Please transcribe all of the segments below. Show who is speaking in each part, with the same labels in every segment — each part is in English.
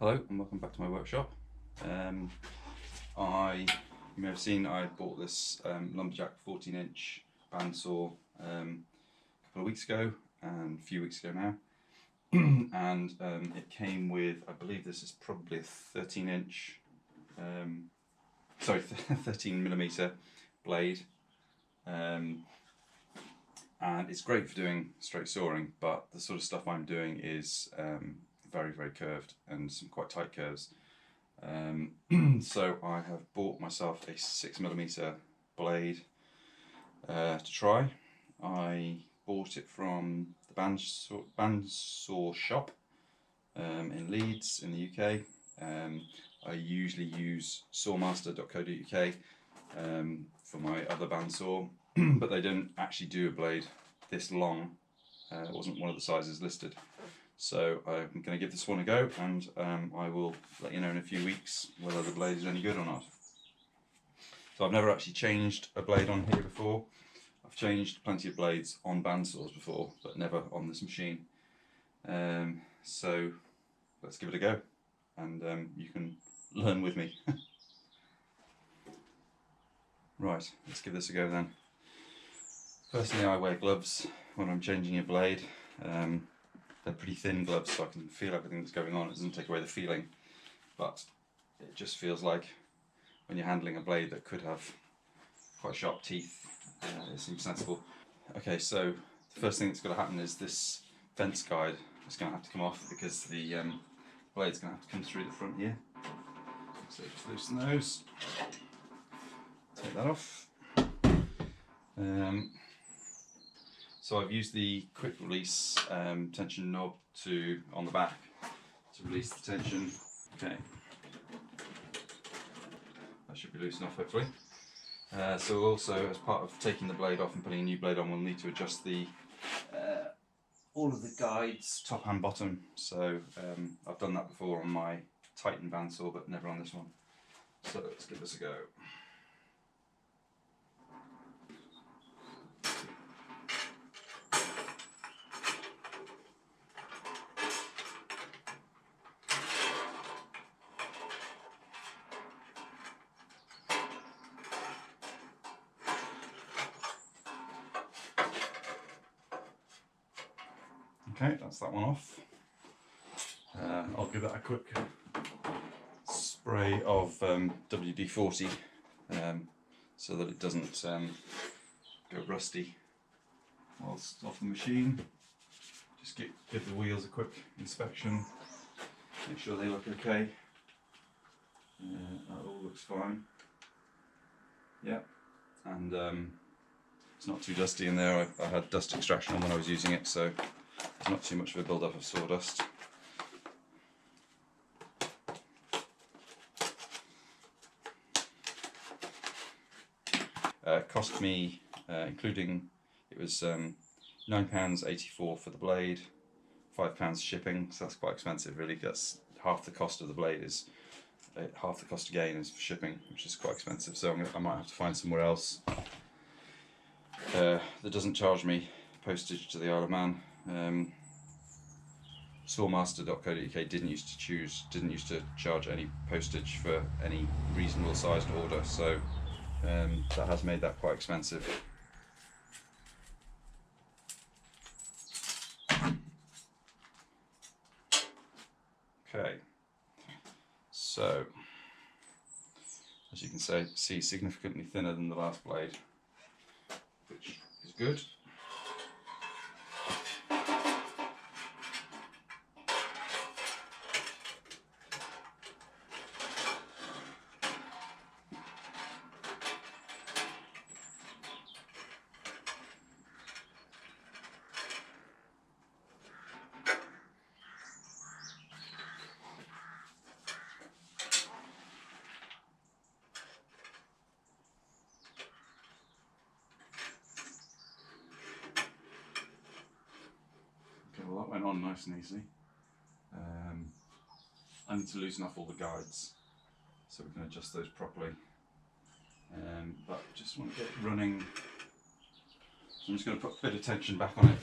Speaker 1: Hello and welcome back to my workshop. You may have seen I bought this Lumberjack 14-inch bandsaw a couple of weeks ago and a few weeks ago now. And it came with, I believe this is probably a 13-inch, 13mm blade. And it's great for doing straight sawing, but the sort of stuff I'm doing is very curved and some quite tight curves. So I have bought myself a 6mm blade to try. I bought it from the bandsaw shop in Leeds in the UK. I usually use sawmaster.co.uk for my other bandsaw, but they don't actually do a blade this long. It wasn't one of the sizes listed. So I'm going to give this one a go, and I will let you know in a few weeks whether the blade is any good or not. So I've never actually changed a blade on here before. I've changed plenty of blades on bandsaws before, but never on this machine. So let's give it a go, and you can learn with me. Right, let's give this a go then. Firstly, I wear gloves when I'm changing a blade. They're pretty thin gloves, so I can feel everything that's going on. It doesn't take away the feeling, but it just feels like when you're handling a blade that could have quite sharp teeth, it seems sensible. Okay, so the first thing that's going to happen is this fence guide is going to have to come off because the blade's going to have to come through the front here. So just loosen those, take that off. So I've used the quick release tension knob on the back to release the tension. Okay, that should be loose enough hopefully. So also, as part of taking the blade off and putting a new blade on, we'll need to adjust the all of the guides, top and bottom. So I've done that before on my Titan bandsaw, but never on this one. So let's give this a go. Okay, that's that one off. I'll give that a quick spray of WD-40 so that it doesn't go rusty whilst off the machine. Just give the wheels a quick inspection, make sure they look okay. That all looks fine. Yeah, and it's not too dusty in there. I had dust extraction on when I was using it, so there's not too much of a build-up of sawdust. Cost me, including, it was £9.84 for the blade, £5 shipping, so that's quite expensive really. That's half the cost of the blade, is half the cost again is for shipping, which is quite expensive, so I might have to find somewhere else that doesn't charge me postage to the Isle of Man. Sawmaster.co.uk didn't used to charge any postage for any reasonable sized order, so that has made that quite expensive. Okay, so as you can see significantly thinner than the last blade, which is good. Well, that went on nice and easily. I need to loosen off all the guides so we can adjust those properly. But just want to get it running. So I'm just going to put a bit of tension back on it.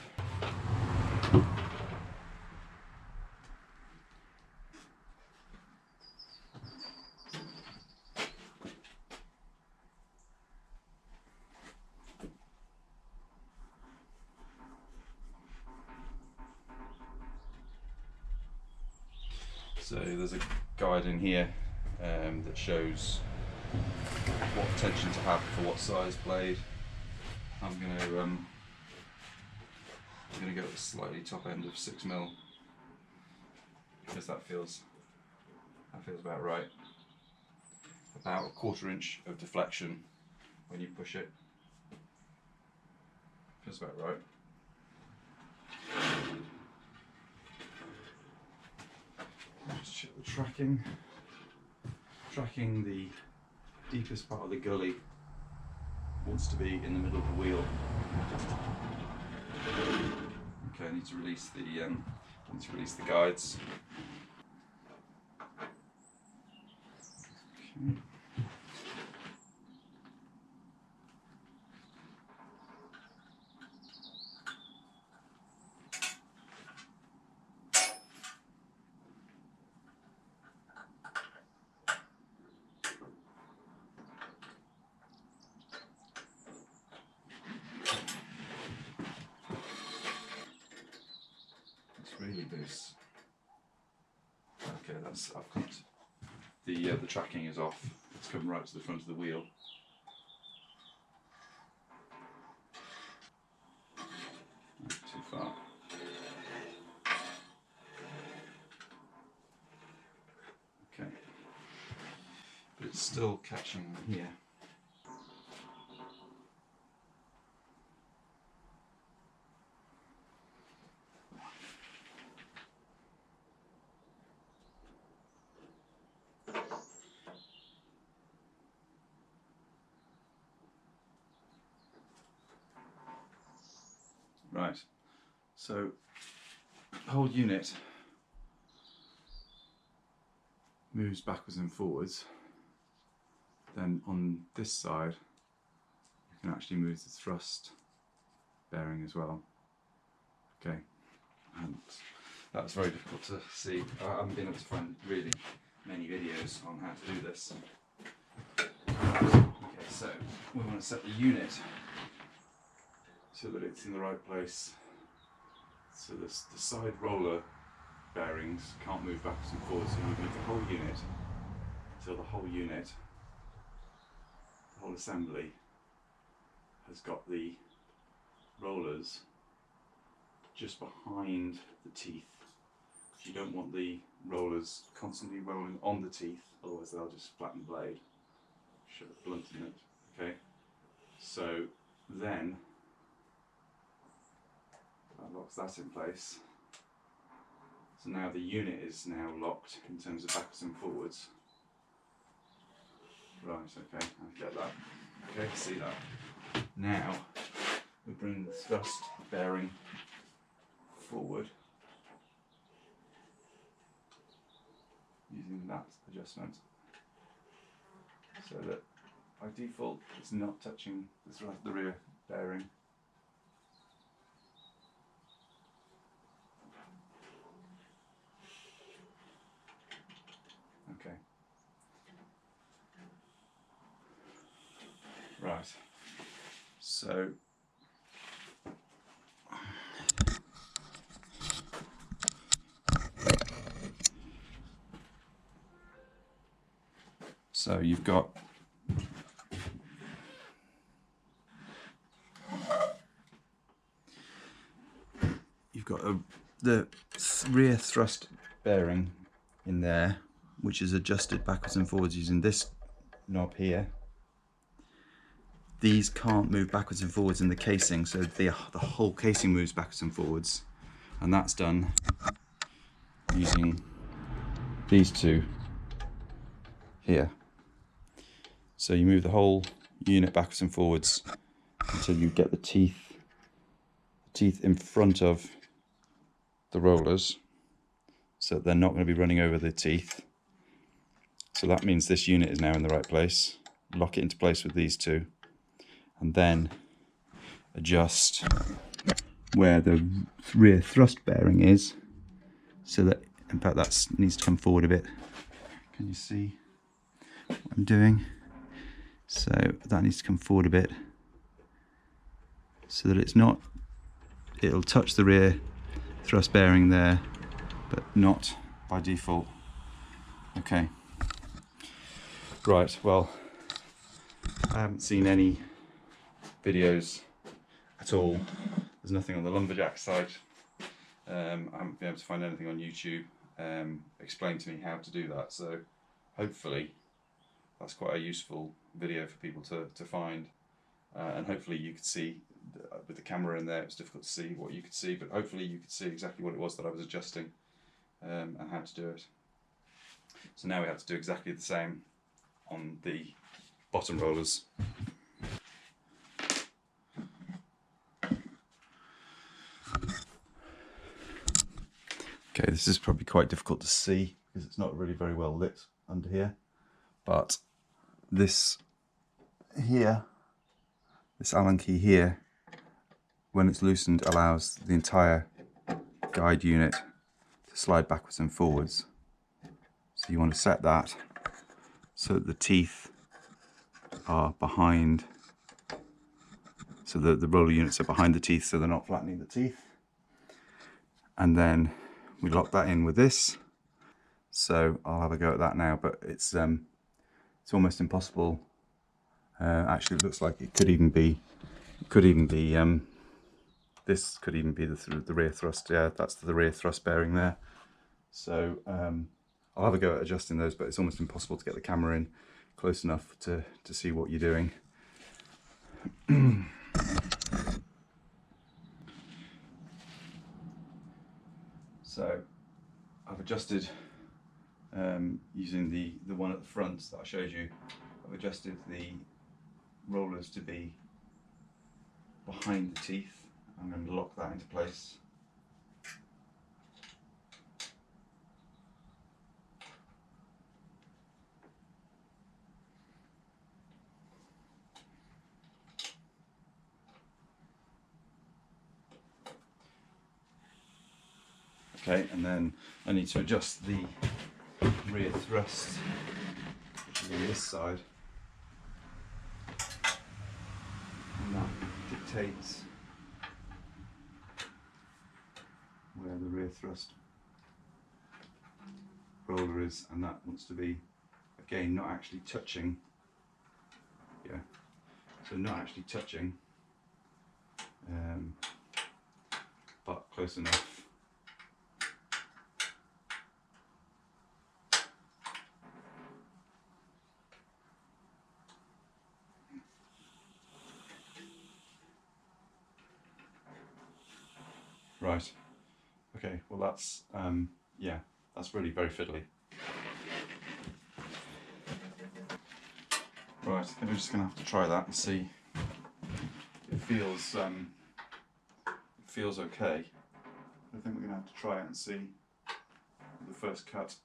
Speaker 1: So there's a guide in here that shows what tension to have for what size blade. I'm going to go at the slightly top end of 6mm because that feels about right. About a 1/4 inch of deflection when you push it. Feels about right. Just check the tracking. Tracking the deepest part of the gully wants to be in the middle of the wheel. Okay, I need to release the guides. Okay. Really loose. Okay, I've come to the tracking is off. It's come right to the front of the wheel. Not too far. Okay, but it's still catching here. Right, so the whole unit moves backwards and forwards. Then on this side, you can actually move the thrust bearing as well. Okay, and that's very difficult to see. I haven't been able to find really many videos on how to do this. Okay, so we want to set the unit so that it's in the right place. So the side roller bearings can't move backwards and forwards, so you move the whole unit until the whole assembly has got the rollers just behind the teeth. You don't want the rollers constantly rolling on the teeth, otherwise they'll just flatten the blade, show it blunting it. Okay, so then that locks that in place. So now the unit is now locked in terms of backwards and forwards. Right, okay, I get that. Okay, see that. Now we bring the thrust bearing forward using that adjustment, so that by default it's not touching the rear bearing. Okay. Right. So you've got the rear thrust bearing in there, which is adjusted backwards and forwards using this knob here. These can't move backwards and forwards in the casing, so the whole casing moves backwards and forwards, and that's done using these two here. So you move the whole unit backwards and forwards until you get the teeth in front of the rollers, so they're not going to be running over the teeth. So that means this unit is now in the right place. Lock it into place with these two, and then adjust where the rear thrust bearing is, so that, in fact, that needs to come forward a bit. Can you see what I'm doing? So that needs to come forward a bit, so that it'll touch the rear thrust bearing there, but not by default Okay. Right, well, I haven't seen any videos at all. There's nothing on the Lumberjack site. I haven't been able to find anything on YouTube explain to me how to do that, so hopefully that's quite a useful video for people to find, and hopefully you could see with the camera in there. It's difficult to see what you could see, but hopefully you could see exactly what it was that I was adjusting and how to do it. So now we have to do exactly the same on the bottom rollers. Okay, this is probably quite difficult to see because it's not really very well lit under here, but this here, this Allen key here, when it's loosened, allows the entire guide unit to slide backwards and forwards. So you want to set that so that the teeth are behind, so the roller units are behind the teeth so they're not flattening the teeth. And then we lock that in with this. So I'll have a go at that now, but it's almost impossible. Actually, it looks like it could even be this could even be the rear thrust. Yeah, that's the rear thrust bearing there. So I'll have a go at adjusting those, but it's almost impossible to get the camera in close enough to see what you're doing. So I've adjusted using the one at the front that I showed you. I've adjusted the rollers to be behind the teeth. I'm going to lock that into place. Okay, and then I need to adjust the rear thrust, which is on this side, and that dictates where the rear thrust roller is, and that wants to be, again, not actually touching. Yeah, so not actually touching, but close enough. Right, okay, well that's, yeah, that's really very fiddly. Right, I think we're just going to have to try that and see. It feels okay. I think we're going to have to try it and see the first cut.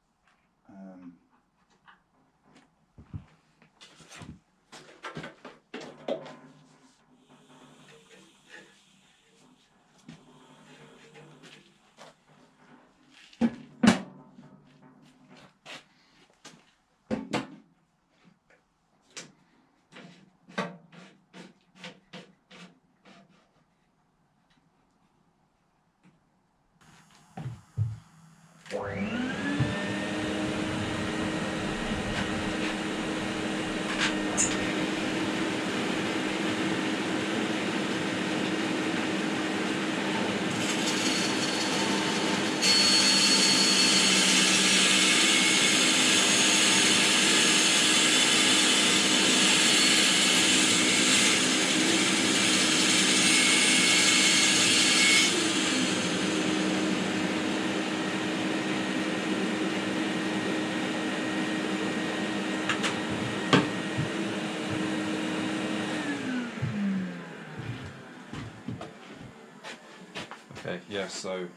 Speaker 1: Okay, yeah, so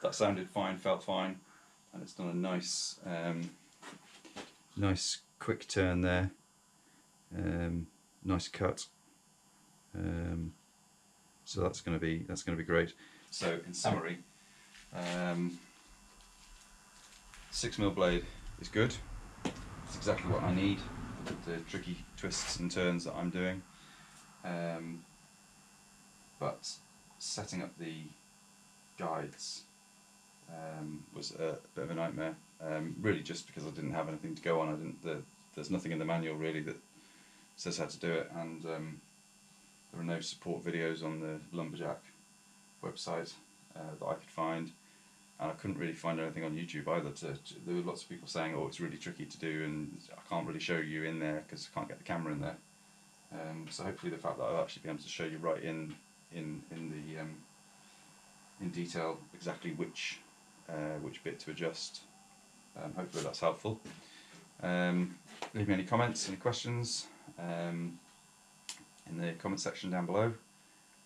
Speaker 1: that sounded fine, felt fine, and it's done a nice, nice quick turn there, nice cut. So that's going to be great. So in summary, 6mm blade is good. It's exactly what I need with the tricky twists and turns that I'm doing. But setting up the guides was a bit of a nightmare. Really, just because I didn't have anything to go on. There's nothing in the manual really that says how to do it, and there are no support videos on the Lumberjack website that I could find, and I couldn't really find anything on YouTube either. There were lots of people saying, "Oh, it's really tricky to do, and I can't really show you in there because I can't get the camera in there." So hopefully, the fact that I'll actually be able to show you right in detail exactly which bit to adjust. Hopefully that's helpful. Leave me any comments, any questions in the comment section down below,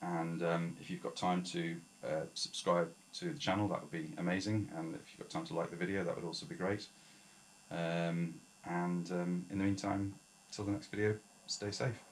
Speaker 1: and if you've got time to subscribe to the channel, that would be amazing, and if you've got time to like the video, that would also be great. In the meantime, till the next video, stay safe.